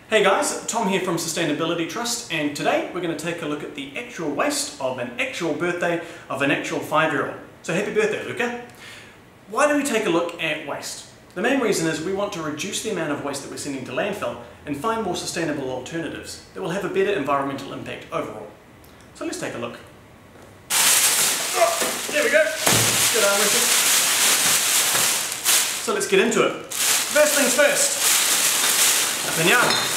Hey guys, Tom here from Sustainability Trust, and today we're going to take a look at the actual waste of an actual birthday of an actual 5-year-old. So happy birthday, Luca! Why do we take a look at waste? The main reason is we want to reduce the amount of waste that we're sending to landfill and find more sustainable alternatives that will have a better environmental impact overall. So let's take a look. Oh, there we go! Good arm wrestle. So let's get into it. First things first. A pinata.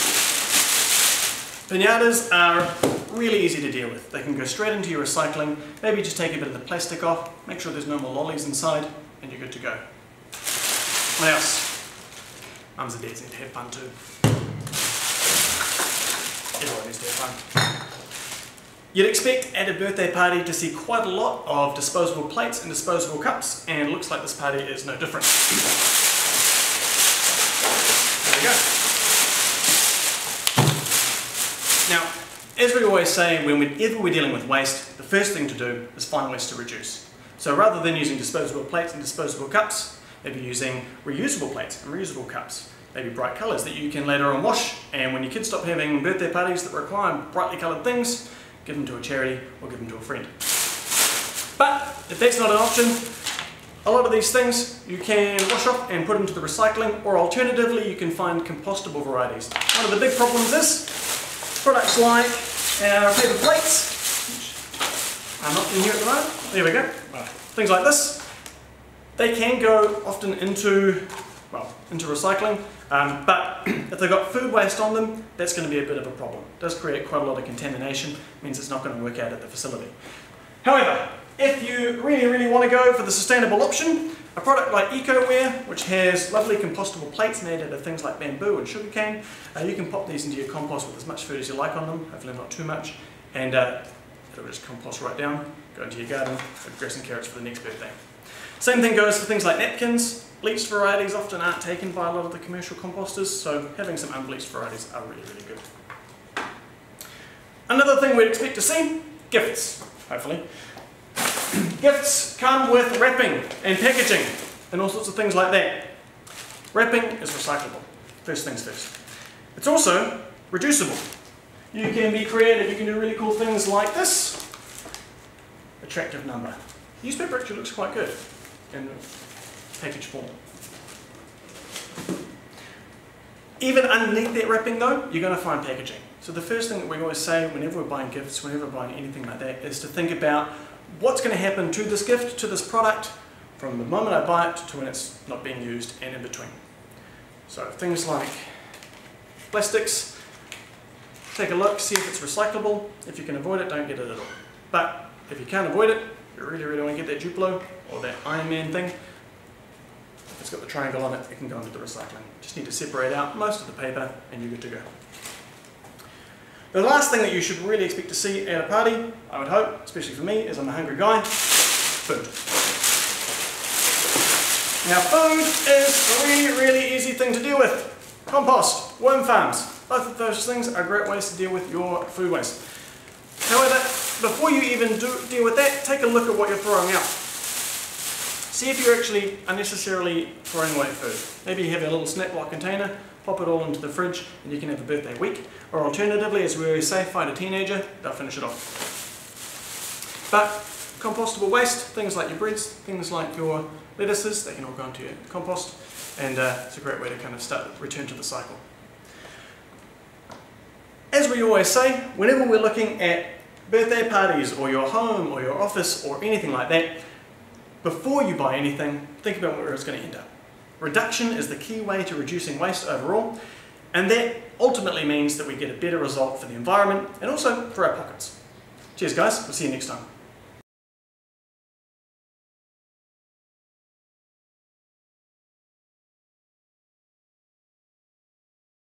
Pinatas are really easy to deal with. They can go straight into your recycling. Maybe just take a bit of the plastic off, make sure there's no more lollies inside, and you're good to go. What else? Mums and dads need to have fun too. Everyone needs to have fun. You'd expect at a birthday party to see quite a lot of disposable plates and disposable cups, and it looks like this party is no different. There we go. Now, as we always say, whenever we're dealing with waste, the first thing to do is find ways to reduce. So rather than using disposable plates and disposable cups, maybe using reusable plates and reusable cups. Maybe bright colours that you can later on wash, and when your kids stop having birthday parties that require brightly coloured things, give them to a charity or give them to a friend. But if that's not an option, a lot of these things you can wash off and put into the recycling, or alternatively you can find compostable varieties. One of the big problems is products like our paper plates, which are not in here at the moment. There we go. Things like this, they can go often into recycling, but if they've got food waste on them, that's going to be a bit of a problem. It does create quite a lot of contamination, means it's not going to work out at the facility. However, if you really want to go for the sustainable option, a product like EcoWare, which has lovely compostable plates made out of things like bamboo and sugarcane, you can pop these into your compost with as much food as you like on them, hopefully not too much, and it'll just compost right down, go into your garden, grow some carrots for the next birthday. Same thing goes for things like napkins. Bleached varieties often aren't taken by a lot of the commercial composters, so having some unbleached varieties are really good. Another thing we'd expect to see, gifts, hopefully. Gifts come with wrapping and packaging and all sorts of things like that. Wrapping is recyclable, first things first. It's also reducible. You can be creative, you can do really cool things like this. Attractive number. Newspaper actually looks quite good in package form. Even underneath that wrapping though, you're going to find packaging. So the first thing that we always say whenever we're buying gifts, whenever we're buying anything like that, is to think about what's going to happen to this gift, to this product, from the moment I buy it to when it's not being used and in between. So things like plastics, take a look, see if it's recyclable. If you can avoid it, don't get it at all. But if you can't avoid it, you really want to get that Duplo or that Iron Man thing, if it's got the triangle on it, it can go into the recycling. Just need to separate out most of the paper and you're good to go. The last thing that you should really expect to see at a party, I would hope, especially for me, as I'm a hungry guy, food. Now food is a really easy thing to deal with. Compost, worm farms, both of those things are great ways to deal with your food waste. However, before you even deal with that, take a look at what you're throwing out. See if you're actually unnecessarily throwing away food. Maybe you have a little snap lock container, pop it all into the fridge and you can have a birthday week. Or alternatively, as we always say, find a teenager, they'll finish it off. But compostable waste, things like your breads, things like your lettuces, they can all go into your compost, and it's a great way to kind of return to the cycle. As we always say, whenever we're looking at birthday parties or your home or your office or anything like that, before you buy anything, think about where it's going to end up. Reduction is the key way to reducing waste overall, and that ultimately means that we get a better result for the environment and also for our pockets. Cheers guys, we'll see you next time.